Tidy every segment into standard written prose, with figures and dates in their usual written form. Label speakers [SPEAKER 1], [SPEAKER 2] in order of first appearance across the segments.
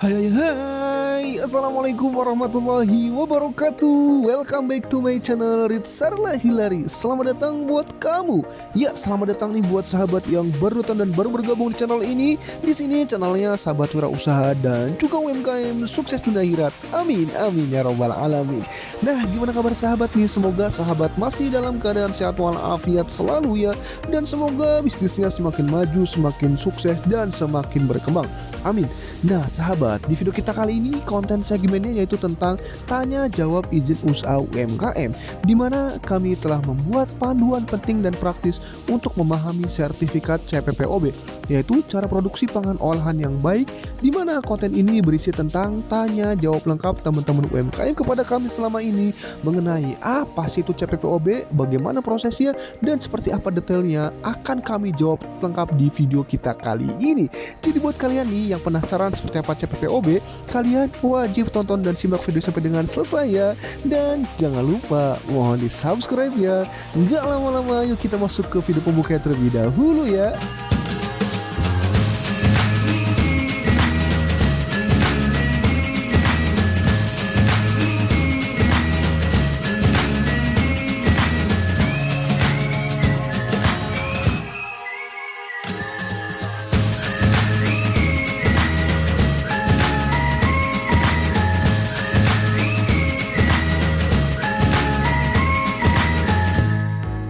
[SPEAKER 1] Hai, Assalamualaikum warahmatullahi wabarakatuh. Welcome back to my channel Ritsarla Hilary. Selamat datang buat kamu. Ya, selamat datang nih buat sahabat yang baru datang dan baru bergabung di channel ini. Di sini channelnya sahabat wirausaha dan juga UMKM sukses dunia akhirat. Amin, amin ya robbal alamin. Nah, gimana kabar sahabat nih? Semoga sahabat masih dalam keadaan sehat walafiat selalu ya. Dan semoga bisnisnya semakin maju, semakin sukses dan semakin berkembang. Amin. Nah sahabat, di video kita kali ini konten segmennya yaitu tentang tanya jawab izin usaha UMKM, di mana kami telah membuat panduan penting dan praktis untuk memahami sertifikat CPPOB, yaitu cara produksi pangan olahan yang baik, di mana konten ini berisi tentang tanya jawab lengkap teman-teman UMKM kepada kami selama ini mengenai apa sih itu CPPOB, bagaimana prosesnya, dan seperti apa detailnya akan kami jawab lengkap di video kita kali ini. Jadi buat kalian nih yang penasaran seperti apa CPPOB, kalian wajib tonton dan simak video sampai dengan selesai ya. Dan jangan lupa mohon di subscribe ya. Nggak lama-lama, yuk kita masuk ke video pembuka terlebih dahulu ya.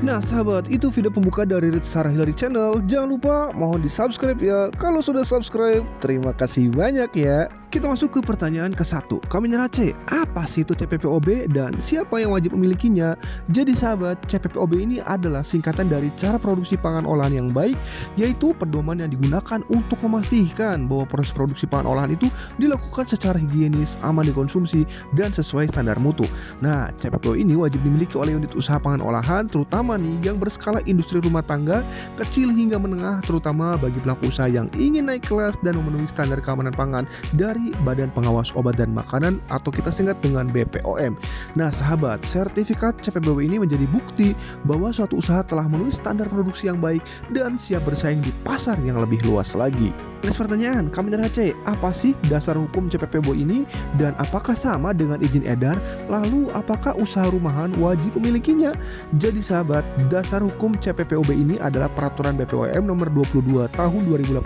[SPEAKER 1] Nah sahabat, itu video pembuka dari Ritsarla Hilary Channel. Jangan lupa mohon di subscribe ya. Kalau sudah subscribe, terima kasih banyak ya. Kita masuk ke pertanyaan ke-1. Kaminera C, apa sih itu CPPOB dan siapa yang wajib memilikinya? Jadi sahabat, CPPOB ini adalah singkatan dari cara produksi pangan olahan yang baik, yaitu pedoman yang digunakan untuk memastikan bahwa proses produksi pangan olahan itu dilakukan secara higienis, aman dikonsumsi, dan sesuai standar mutu. Nah, CPPOB ini wajib dimiliki oleh unit usaha pangan olahan, terutama nih yang berskala industri rumah tangga, kecil hingga menengah, terutama bagi pelaku usaha yang ingin naik kelas dan memenuhi standar keamanan pangan dari Badan Pengawas Obat dan Makanan atau kita singkat dengan BPOM. Nah sahabat, sertifikat CPPOB ini menjadi bukti bahwa suatu usaha telah memenuhi standar produksi yang baik dan siap bersaing di pasar yang lebih luas lagi. Next pertanyaan, Kaminera C, apa sih dasar hukum CPPOB ini dan apakah sama dengan izin edar? Lalu apakah usaha rumahan wajib memilikinya? Jadi sahabat, dasar hukum CPPOB ini adalah peraturan BPOM nomor 22 tahun 2018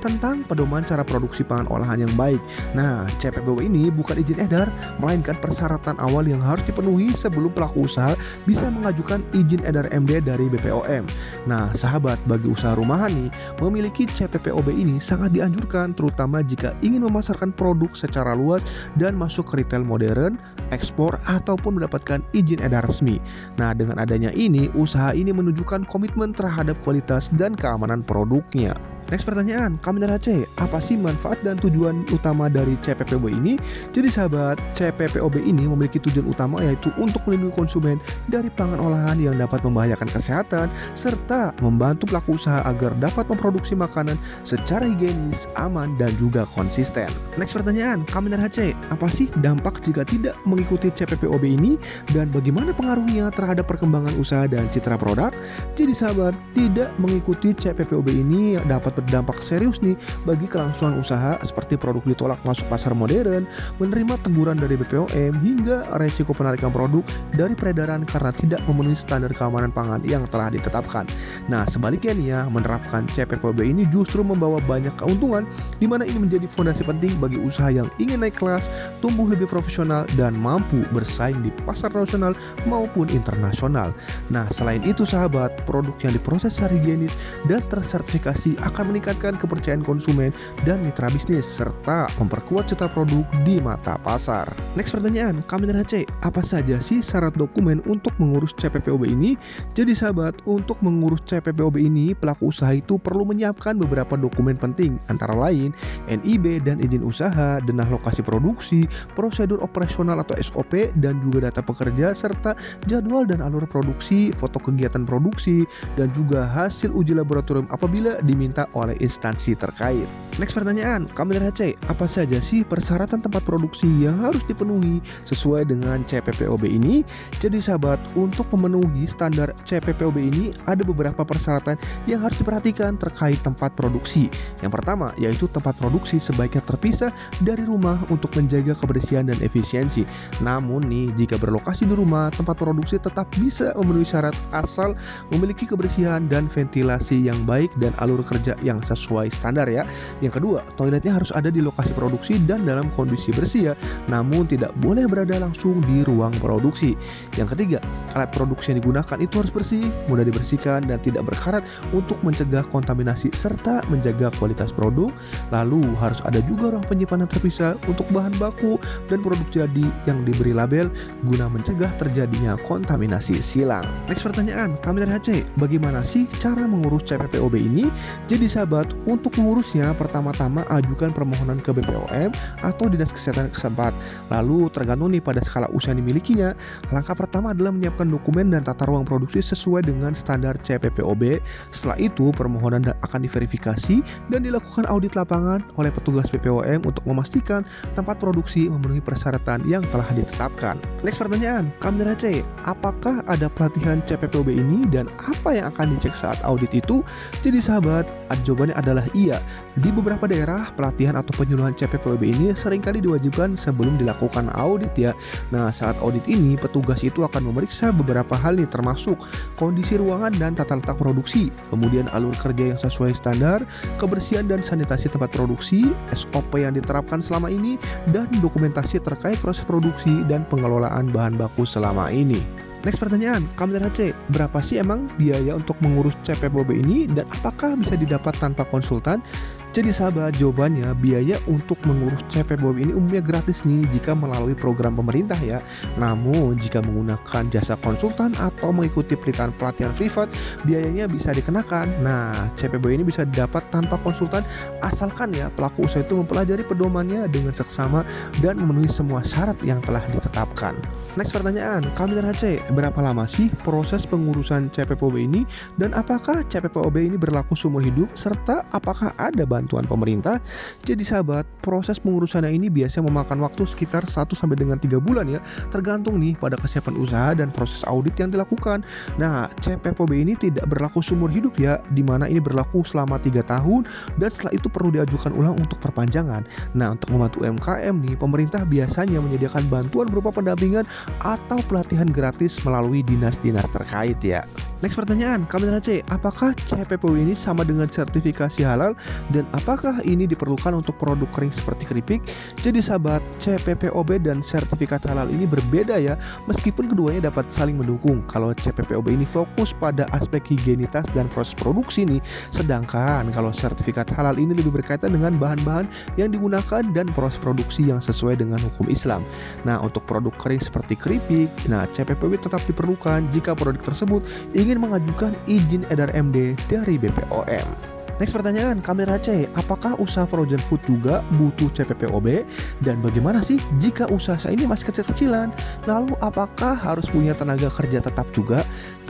[SPEAKER 1] tentang pedoman cara produksi pangan olahan yang baik. Nah, CPPOB ini bukan izin edar, melainkan persyaratan awal yang harus dipenuhi sebelum pelaku usaha bisa mengajukan izin edar MD dari BPOM. Nah, sahabat, bagi usaha rumahan nih, memiliki CPPOB ini sangat dianjurkan, terutama jika ingin memasarkan produk secara luas dan masuk ke retail modern, ekspor, ataupun mendapatkan izin edar resmi. Nah, dengan adanya ini, usaha ini menunjukkan komitmen terhadap kualitas dan keamanan produknya. Next pertanyaan, Kaminera C, apa sih manfaat dan tujuan utama dari CPPOB ini? Jadi sahabat, CPPOB ini memiliki tujuan utama yaitu untuk melindungi konsumen dari pangan olahan yang dapat membahayakan kesehatan serta membantu pelaku usaha agar dapat memproduksi makanan secara higienis, aman, dan juga konsisten. Next pertanyaan, Kaminera C, apa sih dampak jika tidak mengikuti CPPOB ini dan bagaimana pengaruhnya terhadap perkembangan usaha dan citra produk? Jadi sahabat, tidak mengikuti CPPOB ini dapat berdampak serius nih bagi kelangsungan usaha seperti produk ditolak masuk pasar modern, menerima teguran dari BPOM, hingga resiko penarikan produk dari peredaran karena tidak memenuhi standar keamanan pangan yang telah ditetapkan. Nah sebaliknya nih ya, menerapkan CPPOB ini justru membawa banyak keuntungan, di mana ini menjadi fondasi penting bagi usaha yang ingin naik kelas, tumbuh lebih profesional, dan mampu bersaing di pasar nasional maupun internasional. Nah selain itu sahabat, produk yang diproses secara higienis dan tersertifikasi akan meningkatkan kepercayaan konsumen dan mitra bisnis serta memperkuat citra produk di mata pasar. Next pertanyaan, Kaminera C, apa saja sih syarat dokumen untuk mengurus CPPOB ini? Jadi sahabat, untuk mengurus CPPOB ini pelaku usaha itu perlu menyiapkan beberapa dokumen penting, antara lain NIB dan izin usaha, denah lokasi produksi, prosedur operasional atau SOP, dan juga data pekerja serta jadwal dan alur produksi, foto kegiatan produksi, dan juga hasil uji laboratorium apabila diminta oleh instansi terkait. Next pertanyaan, Kamil RHC, apa saja sih persyaratan tempat produksi yang harus dipenuhi sesuai dengan CPPOB ini? Jadi sahabat, untuk memenuhi standar CPPOB ini ada beberapa persyaratan yang harus diperhatikan terkait tempat produksi. Yang pertama, yaitu tempat produksi sebaiknya terpisah dari rumah untuk menjaga kebersihan dan efisiensi. Namun nih, jika berlokasi di rumah, tempat produksi tetap bisa memenuhi syarat asal memiliki kebersihan dan ventilasi yang baik dan alur kerja yang sesuai standar ya. Yang kedua, toiletnya harus ada di lokasi produksi dan dalam kondisi bersih ya, namun tidak boleh berada langsung di ruang produksi. Yang ketiga, alat produksi yang digunakan itu harus bersih, mudah dibersihkan dan tidak berkarat untuk mencegah kontaminasi serta menjaga kualitas produk. Lalu harus ada juga ruang penyimpanan terpisah untuk bahan baku dan produk jadi yang diberi label guna mencegah terjadinya kontaminasi silang. Next pertanyaan, Kamil RHC, bagaimana sih cara mengurus CPPOB ini? Jadi sahabat, untuk mengurusnya pertama-tama ajukan permohonan ke BPOM atau Dinas Kesehatan setempat. Lalu tergantung nih pada skala usaha yang dimilikinya. Langkah pertama adalah menyiapkan dokumen dan tata ruang produksi sesuai dengan standar CPPOB. Setelah itu permohonan akan diverifikasi dan dilakukan audit lapangan oleh petugas BPOM untuk memastikan tempat produksi memenuhi persyaratan yang telah ditetapkan. Next pertanyaan, Kamil RHC, apakah ada pelatihan CPPOB ini dan apa yang akan dicek saat audit itu? Jadi sahabat, jawabannya adalah iya. Di beberapa daerah, pelatihan atau penyuluhan CPPOB ini seringkali diwajibkan sebelum dilakukan audit ya. Nah, saat audit ini, petugas itu akan memeriksa beberapa hal nih, termasuk kondisi ruangan dan tata letak produksi, kemudian alur kerja yang sesuai standar, kebersihan dan sanitasi tempat produksi, SOP yang diterapkan selama ini, dan dokumentasi terkait proses produksi dan pengelolaan bahan baku selama ini. Next pertanyaan, Kamil RHC, berapa sih emang biaya untuk mengurus CPPOB ini dan apakah bisa didapat tanpa konsultan? Jadi sahabat, jawabannya biaya untuk mengurus CPPOB ini umumnya gratis nih jika melalui program pemerintah ya. Namun jika menggunakan jasa konsultan atau mengikuti pelatihan privat, biayanya bisa dikenakan. Nah, CPPOB ini bisa didapat tanpa konsultan asalkan ya pelaku usaha itu mempelajari pedomannya dengan seksama dan memenuhi semua syarat yang telah ditetapkan. Next pertanyaan, Kamil RHC, berapa lama sih proses pengurusan CPPOB ini dan apakah CPPOB ini berlaku seumur hidup serta apakah ada bantuan pemerintah? Jadi sahabat, proses pengurusannya ini biasanya memakan waktu sekitar 1 sampai dengan 3 bulan ya, tergantung nih pada kesiapan usaha dan proses audit yang dilakukan. Nah, CPPOB ini tidak berlaku seumur hidup ya, di mana ini berlaku selama 3 tahun dan setelah itu perlu diajukan ulang untuk perpanjangan. Nah, untuk membantu UMKM nih, pemerintah biasanya menyediakan bantuan berupa pendampingan atau pelatihan gratis melalui dinas-dinas terkait ya. Next pertanyaan, Kamil RHC, apakah CPPOB ini sama dengan sertifikasi halal dan apakah ini diperlukan untuk produk kering seperti keripik? Jadi sahabat, CPPOB dan sertifikat halal ini berbeda ya, meskipun keduanya dapat saling mendukung. Kalau CPPOB ini fokus pada aspek higienitas dan proses produksi nih, sedangkan kalau sertifikat halal ini lebih berkaitan dengan bahan-bahan yang digunakan dan proses produksi yang sesuai dengan hukum Islam. Nah, untuk produk kering seperti keripik, nah CPPOB tetap diperlukan jika produk tersebut ingin mengajukan izin edar MD dari BPOM. Next pertanyaan, Kamil RHC, apakah usaha frozen food juga butuh CPPOB? Dan bagaimana sih jika usaha saya ini masih kecil-kecilan? Lalu apakah harus punya tenaga kerja tetap juga?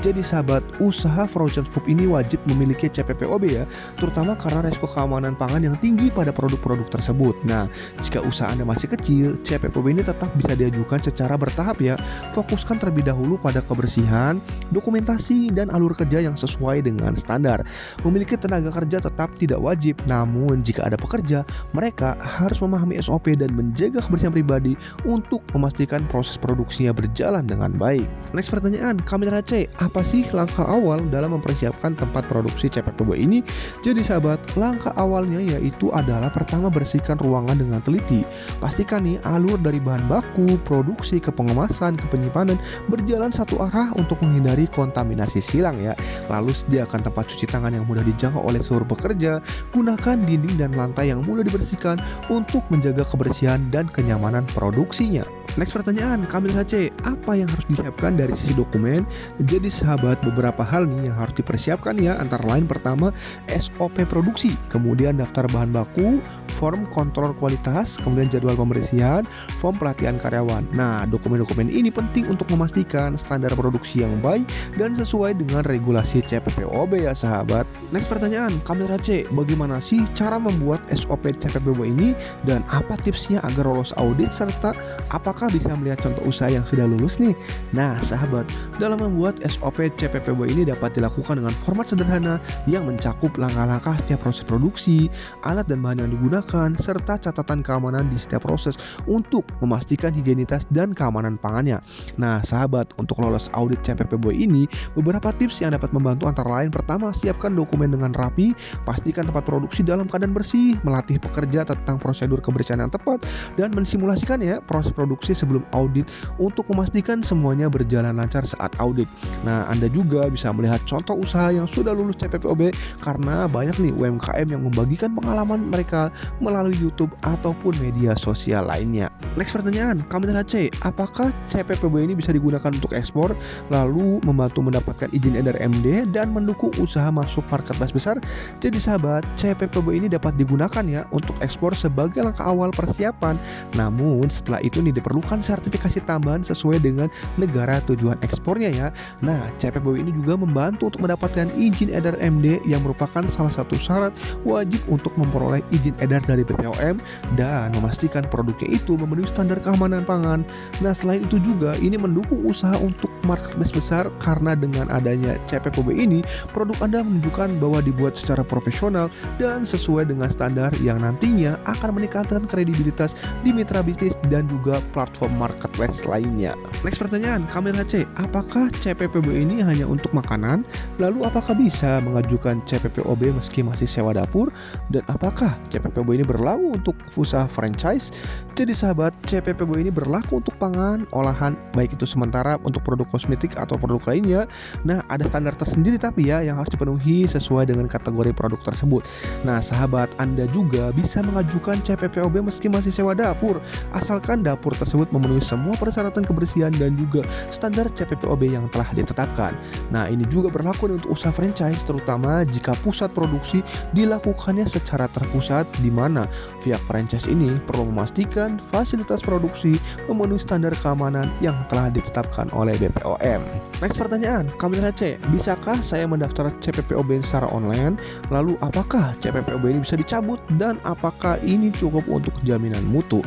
[SPEAKER 1] Jadi sahabat, usaha frozen food ini wajib memiliki CPPOB ya, terutama karena resiko keamanan pangan yang tinggi pada produk-produk tersebut. Nah, jika usaha Anda masih kecil, CPPOB ini tetap bisa diajukan secara bertahap ya. Fokuskan terlebih dahulu pada kebersihan, dokumentasi, dan alur kerja yang sesuai dengan standar. Memiliki tenaga kerja tetap tidak wajib, namun jika ada pekerja, mereka harus memahami SOP dan menjaga kebersihan pribadi untuk memastikan proses produksinya berjalan dengan baik. Next pertanyaan, Kamil RHC, apa sih langkah awal dalam mempersiapkan tempat produksi CPPOB ini? Jadi sahabat, langkah awalnya yaitu adalah pertama bersihkan ruangan dengan teliti. Pastikan nih alur dari bahan baku, produksi, ke pengemasan, ke penyimpanan berjalan satu arah untuk menghindari kontaminasi silang ya. Lalu sediakan tempat cuci tangan yang mudah dijangkau oleh seluruh pekerja. Gunakan dinding dan lantai yang mudah dibersihkan untuk menjaga kebersihan dan kenyamanan produksinya. Next pertanyaan, Kamil RHC, apa yang harus disiapkan dari sisi dokumen? Jadi sahabat, beberapa hal nih yang harus dipersiapkan ya, antara lain pertama SOP produksi, kemudian daftar bahan baku, form kontrol kualitas, kemudian jadwal pembersihan, form pelatihan karyawan. Nah, dokumen-dokumen ini penting untuk memastikan standar produksi yang baik dan sesuai dengan regulasi CPPOB ya sahabat. Next pertanyaan, Kamera C, bagaimana sih cara membuat SOP CPPOB ini dan apa tipsnya agar lolos audit serta apakah bisa melihat contoh usaha yang sudah lulus nih? Nah sahabat, dalam membuat SOP CPPOB ini dapat dilakukan dengan format sederhana yang mencakup langkah-langkah setiap proses produksi, alat dan bahan yang digunakan, serta catatan keamanan di setiap proses untuk memastikan higienitas dan keamanan pangannya. Nah sahabat, untuk lolos audit CPPOB ini, beberapa tips yang dapat membantu antara lain: pertama, siapkan dokumen dengan rapi, pastikan tempat produksi dalam keadaan bersih, melatih pekerja tentang prosedur kebersihan yang tepat, dan mensimulasikan ya proses produksi sebelum audit untuk memastikan semuanya berjalan lancar saat audit. Nah, Anda juga bisa melihat contoh usaha yang sudah lulus CPPOB karena banyak nih UMKM yang membagikan pengalaman mereka melalui YouTube ataupun media sosial lainnya. Next pertanyaan, Kamera C, apakah CPPOB ini bisa digunakan untuk ekspor, lalu membantu mendapatkan izin edar MD dan mendukung usaha masuk marketplace besar? Jadi sahabat, CPPOB ini dapat digunakan ya untuk ekspor sebagai langkah awal persiapan. Namun setelah itu nih diperlukan sertifikasi tambahan sesuai dengan negara tujuan ekspornya ya. Nah, CPPOB ini juga membantu untuk mendapatkan izin edar MD yang merupakan salah satu syarat wajib untuk memperoleh izin edar dari BPOM dan memastikan produknya itu memenuhi standar keamanan pangan. Nah, selain itu juga ini mendukung usaha untuk marketplace besar karena dengan adanya CPPOB ini produk Anda menunjukkan bahwa dibuat secara profesional dan sesuai dengan standar yang nantinya akan meningkatkan kredibilitas di mitra bisnis dan juga platform marketplace lainnya. Next pertanyaan, Kamera C, apakah CPPOB ini hanya untuk makanan? Lalu apakah bisa mengajukan CPPOB meski masih sewa dapur? Dan apakah CPPOB ini berlaku untuk usaha franchise? Jadi sahabat, CPPOB ini berlaku untuk pangan, olahan, baik itu sementara untuk produk kosmetik atau produk lainnya. Nah, ada standar tersendiri tapi ya yang harus dipenuhi sesuai dengan kategori produk tersebut. Nah, sahabat, Anda juga bisa mengajukan CPPOB meski masih sewa dapur, asalkan dapur tersebut memenuhi semua persyaratan kebersihan dan juga standar CPPOB yang telah ditetapkan. Nah, ini juga berlaku untuk usaha franchise, terutama jika pusat produksi dilakukannya secara terpusat, di mana pihak franchise ini perlu memastikan fasilitas produksi memenuhi standar keamanan yang telah ditetapkan oleh BPOM. Next pertanyaan, Kamera C, bisakah saya mendaftar CPPOB secara online? Lalu apakah CPPOB ini bisa dicabut dan apakah ini cukup untuk jaminan mutu?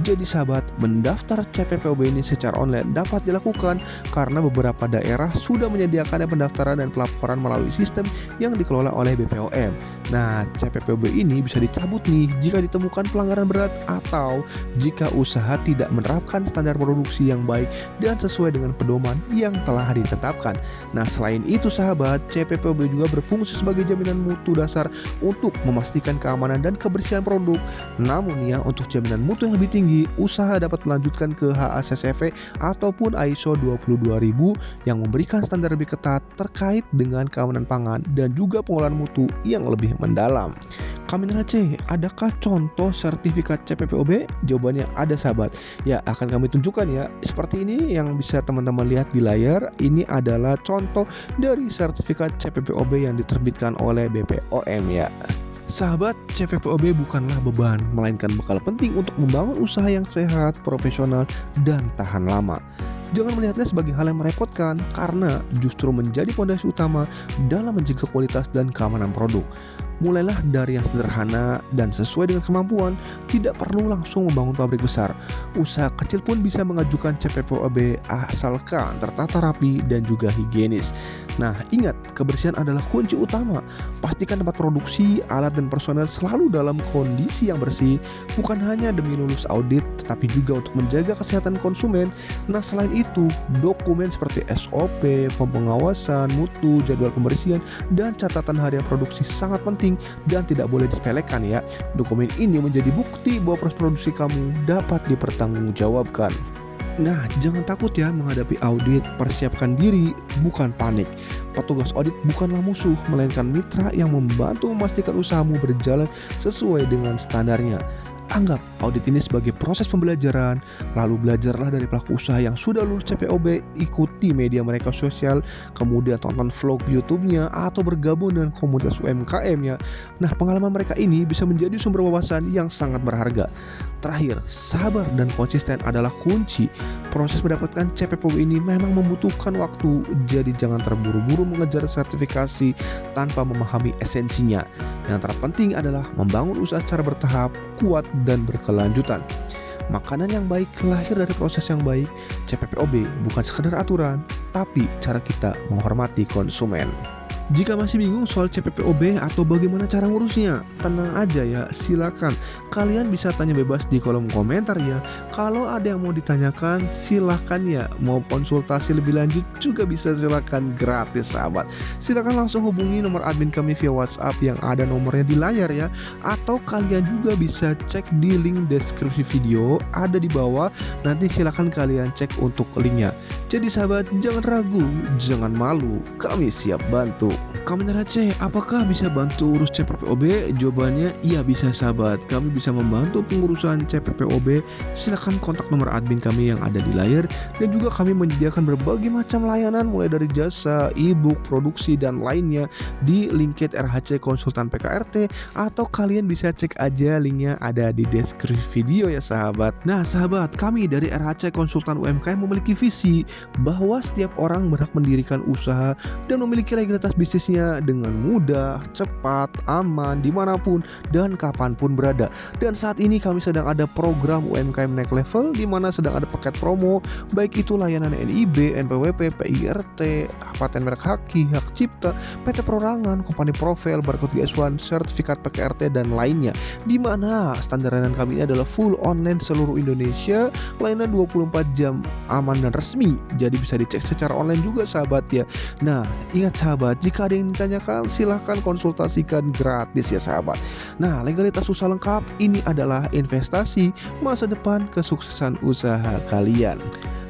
[SPEAKER 1] Jadi sahabat, mendaftar CPPOB ini secara online dapat dilakukan karena beberapa daerah sudah menyediakan pendaftaran dan pelaporan melalui sistem yang dikelola oleh BPOM. Nah, CPPOB ini bisa dicabut nih jika ditemukan pelanggaran berat atau jika usaha tidak menerapkan standar produksi yang baik dan sesuai dengan pedoman yang telah ditetapkan. Nah, selain itu sahabat, CPPOB juga berfungsi sebagai jaminan mutu dasar untuk memastikan keamanan dan kebersihan produk. Namun ya, untuk jaminan mutu yang lebih tinggi, usaha dapat melanjutkan ke HACCP ataupun ISO 22000 yang memberikan standar lebih ketat terkait dengan keamanan pangan dan juga pengolahan mutu yang lebih mendalam. Kamera C, adakah contoh sertifikat CPPOB? Jawabannya ada sahabat. Ya, akan kami tunjukkan ya. Seperti ini yang bisa teman-teman lihat di layar. Ini adalah contoh dari sertifikat CPPOB yang diterbitkan oleh BPOM ya. Sahabat, CPPOB bukanlah beban, melainkan bekal penting untuk membangun usaha yang sehat, profesional, dan tahan lama. Jangan melihatnya sebagai hal yang merepotkan, karena justru menjadi fondasi utama dalam menjaga kualitas dan keamanan produk. Mulailah dari yang sederhana dan sesuai dengan kemampuan, tidak perlu langsung membangun pabrik besar. Usaha kecil pun bisa mengajukan CPPOB asalkan tertata rapi dan juga higienis. Nah, ingat, kebersihan adalah kunci utama. Pastikan tempat produksi, alat dan personel selalu dalam kondisi yang bersih, bukan hanya demi lulus audit, tetapi juga untuk menjaga kesehatan konsumen. Nah, selain itu, dokumen seperti SOP, form pengawasan, mutu, jadwal pembersihan, dan catatan harian produksi sangat penting dan tidak boleh disepelekan ya. Dokumen ini menjadi bukti bahwa proses produksi kamu dapat dipertanggungjawabkan. Nah, jangan takut ya menghadapi audit, persiapkan diri, bukan panik. Petugas audit bukanlah musuh, melainkan mitra yang membantu memastikan usahamu berjalan sesuai dengan standarnya. Anggap audit ini sebagai proses pembelajaran, lalu belajarlah dari pelaku usaha yang sudah lulus CPOB, ikuti media mereka sosial, kemudian tonton vlog YouTube-nya atau bergabung dengan komunitas UMKM-nya. Nah, pengalaman mereka ini bisa menjadi sumber wawasan yang sangat berharga. Terakhir, sabar dan konsisten adalah kunci. Proses mendapatkan CPOB ini memang membutuhkan waktu, jadi jangan terburu-buru mengejar sertifikasi tanpa memahami esensinya. Yang terpenting adalah membangun usaha secara bertahap, kuat, dan berkelanjutan. Makanan yang baik lahir dari proses yang baik. CPOB bukan sekedar aturan, tapi cara kita menghormati konsumen. Jika masih bingung soal CPOB atau bagaimana cara ngurusnya, tenang aja ya, silakan. Kalian bisa tanya bebas di kolom komentar ya. Kalau ada yang mau ditanyakan, silakan ya. Mau konsultasi lebih lanjut juga bisa, silakan, gratis sahabat. Silakan langsung hubungi nomor admin kami via WhatsApp yang ada nomornya di layar ya. Atau kalian juga bisa cek di link deskripsi video ada di bawah. Nanti silakan kalian cek untuk linknya. Jadi sahabat, jangan ragu, jangan malu, kami siap bantu. Kami Aceh, apakah bisa bantu urus CPOB? Jawabannya iya bisa sahabat. Kami bisa membantu pengurusan CPOB. Silakan kontak nomor admin kami yang ada di layar. Dan juga kami menyediakan berbagai macam layanan mulai dari jasa, e-book, produksi, dan lainnya di LinkedIn RHC Konsultan PKRT. Atau kalian bisa cek aja linknya ada di deskripsi video ya sahabat. Nah sahabat, kami dari RHC Konsultan UMKM memiliki visi bahwa setiap orang berhak mendirikan usaha dan memiliki legalitas bisnisnya dengan mudah, cepat, aman, dimanapun dan kapanpun berada. Dan saat ini kami sedang ada program UMKM Naik Level, di mana sedang ada paket promo, baik itu layanan NIB, NPWP, PIRT, paten merek haki, hak cipta, PT Perorangan, kompani profil, barcode GS1, sertifikat PKRT, dan lainnya. Di mana standar layanan kami ini adalah full online seluruh Indonesia, layanan 24 jam, aman dan resmi. Jadi bisa dicek secara online juga sahabat ya. Nah, ingat sahabat, jika ada yang ditanyakan silahkan konsultasikan gratis ya sahabat. Nah, legalitas usaha lengkap ini adalah investasi masa depan kesuksesan usaha kalian.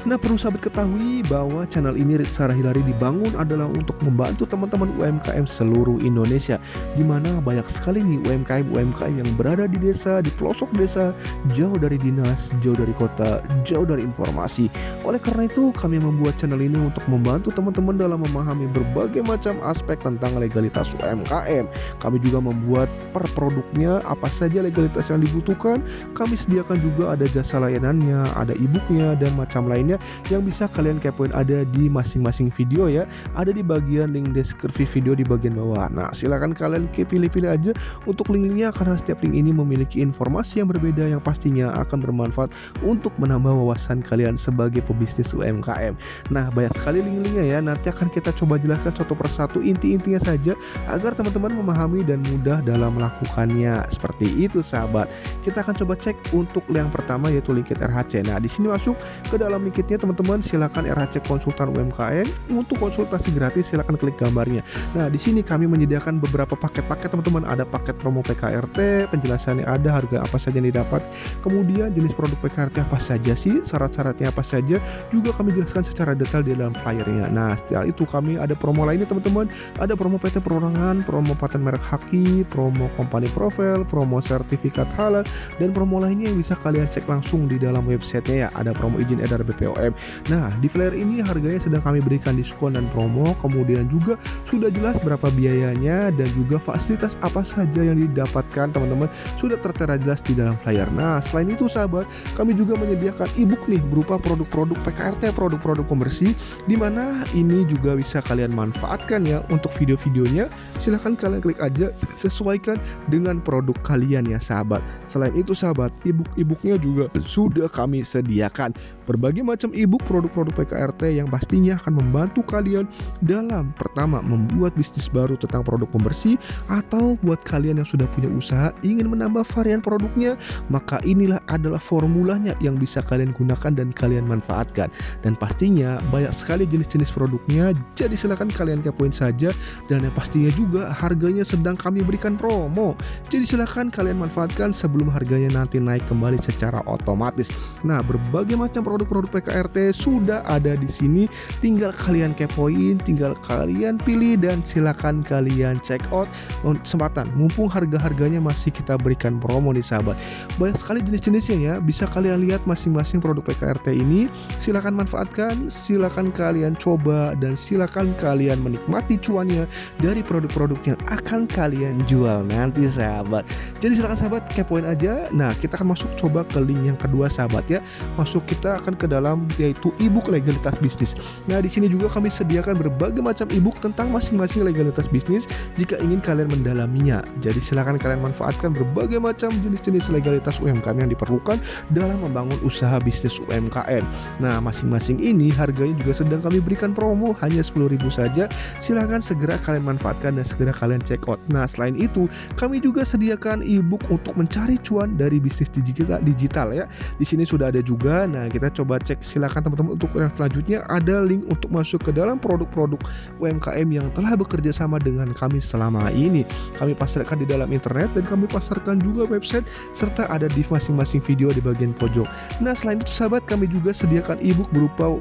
[SPEAKER 1] Nah, perlu sahabat ketahui bahwa channel ini Ritsa Rahilari dibangun adalah untuk membantu teman-teman UMKM seluruh Indonesia, di mana banyak sekali nih UMKM yang berada di desa, di pelosok desa, jauh dari dinas, jauh dari kota, jauh dari informasi. Oleh karena itu, kami membuat channel ini untuk membantu teman-teman dalam memahami berbagai macam aspek tentang legalitas UMKM. Kami juga membuat per produknya apa saja legalitas yang dibutuhkan. Kami sediakan juga ada jasa layanannya, ada e-booknya, dan macam lainnya yang bisa kalian kepoin ada di masing-masing video ya. Ada di bagian link deskripsi video di bagian bawah. Nah, silakan kalian pilih-pilih aja untuk link-linknya, karena setiap link ini memiliki informasi yang berbeda yang pastinya akan bermanfaat untuk menambah wawasan kalian sebagai pebisnis UMKM. Nah, banyak sekali link-linknya ya. Nanti akan kita coba jelaskan satu persatu inti-intinya saja agar teman-teman memahami dan mudah dalam melakukannya. Seperti itu sahabat. Kita akan coba cek untuk yang pertama yaitu LinkedIn RHC. Nah, di sini masuk ke dalam LinkedIn teman-teman, silakan RHC Konsultan UMKM. Untuk konsultasi gratis silakan klik gambarnya. Nah, di sini kami menyediakan beberapa paket-paket teman-teman. Ada paket promo PKRT, penjelasannya ada, harga apa saja yang didapat, kemudian jenis produk PKRT apa saja sih, syarat-syaratnya apa saja, juga kami jelaskan secara detail di dalam flyernya. Nah, setelah itu kami ada promo lainnya teman-teman. Ada promo PT Perorangan, promo paten merek haki, promo company profile, promo sertifikat halal, dan promo lainnya yang bisa kalian cek langsung di dalam websitenya ya. Ada promo izin edar BPOM. Nah, di flyer ini harganya sedang kami berikan diskon dan promo, kemudian juga sudah jelas berapa biayanya dan juga fasilitas apa saja yang didapatkan teman-teman sudah tertera jelas di dalam flyer. Nah, selain itu sahabat, kami juga menyediakan e-book nih berupa produk-produk PKRT, produk-produk pembersih, di mana ini juga bisa kalian manfaatkan ya untuk video-videonya. Silahkan kalian klik aja, sesuaikan dengan produk kalian ya sahabat. Selain itu sahabat, e-booknya juga sudah kami sediakan berbagai macam e-book produk-produk PKRT yang pastinya akan membantu kalian dalam pertama membuat bisnis baru tentang produk pembersih, atau buat kalian yang sudah punya usaha ingin menambah varian produknya, maka inilah adalah formulanya yang bisa kalian gunakan dan kalian manfaatkan. Dan pastinya banyak sekali jenis-jenis produknya, jadi silakan kalian kepoin saja. Dan yang pastinya juga harganya sedang kami berikan promo, jadi silakan kalian manfaatkan sebelum harganya nanti naik kembali secara otomatis. Nah, berbagai macam produk-produk PKRT sudah ada di sini. Tinggal kalian kepoin, tinggal kalian pilih dan silakan kalian check out. Kesempatan mumpung harga-harganya masih kita berikan promo nih sahabat. Banyak sekali jenis-jenisnya ya. Bisa kalian lihat masing-masing produk PKRT ini. Silakan manfaatkan, silakan kalian coba dan silakan kalian menikmati cuannya dari produk-produk yang akan kalian jual nanti sahabat. Jadi silakan sahabat kepoin aja. Nah, kita akan masuk coba ke link yang kedua sahabat ya. Masuk kita akan ke dalam yaitu ebook legalitas bisnis. Nah, di sini juga kami sediakan berbagai macam ebook tentang masing-masing legalitas bisnis jika ingin kalian mendalaminya. Jadi silakan kalian manfaatkan berbagai macam jenis-jenis legalitas UMKM yang diperlukan dalam membangun usaha bisnis UMKM. Nah, masing-masing ini harganya juga sedang kami berikan promo hanya 10.000 saja. Silakan segera kalian manfaatkan dan segera kalian check out. Nah, selain itu, kami juga sediakan ebook untuk mencari cuan dari bisnis digital ya. Di sini sudah ada juga. Nah, kita coba cek, silakan teman-teman untuk yang selanjutnya ada link untuk masuk ke dalam produk-produk UMKM yang telah bekerja sama dengan kami selama ini. Kami pasarkan di dalam internet dan kami pasarkan juga website serta ada di masing-masing video di bagian pojok. Nah, selain itu sahabat, kami juga sediakan ebook berupa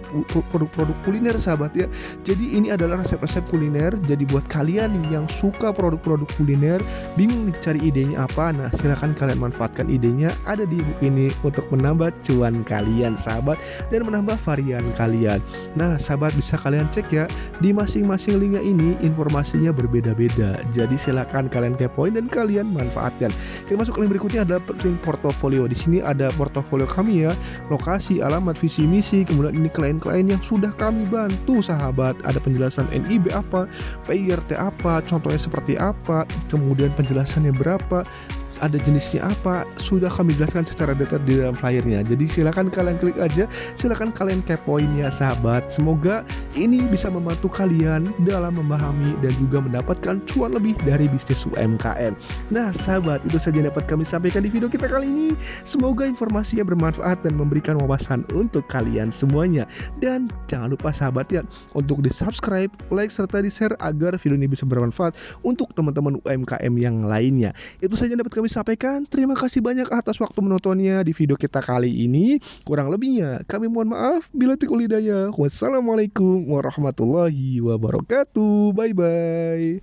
[SPEAKER 1] produk-produk kuliner sahabat ya. Jadi ini adalah resep-resep kuliner. Jadi buat kalian yang suka produk-produk kuliner, bingung nih cari idenya apa, nah silakan kalian manfaatkan idenya ada di ebook ini untuk menambah cuan kalian sahabat dan menambah varian kalian. Nah sahabat, bisa kalian cek ya di masing-masing linknya ini informasinya berbeda-beda. Jadi silakan kalian kepoin dan kalian manfaatkan. Kita masuk ke link berikutnya adalah link portofolio. Di sini ada portofolio kami ya, lokasi, alamat, visi misi, kemudian ini klien-klien yang sudah kami bantu sahabat. Ada penjelasan NIB apa, PIRT apa, contohnya seperti apa, kemudian penjelasannya berapa, ada jenisnya apa, sudah kami jelaskan secara detail di dalam flyernya. Jadi silakan kalian klik aja, silakan kalian kepoin ya sahabat. Semoga ini bisa membantu kalian dalam memahami dan juga mendapatkan cuan lebih dari bisnis UMKM. Nah sahabat, itu saja yang dapat kami sampaikan di video kita kali ini. Semoga informasinya bermanfaat dan memberikan wawasan untuk kalian semuanya. Dan jangan lupa sahabat ya, untuk di subscribe, like, serta di share agar video ini bisa bermanfaat untuk teman-teman UMKM yang lainnya. Itu saja yang dapat kami sampaikan. Terima kasih banyak atas waktu menontonnya di video kita kali ini. Kurang lebihnya kami mohon maaf. Bila tikul hidayah. Wassalamualaikum warahmatullahi wabarakatuh. Bye bye.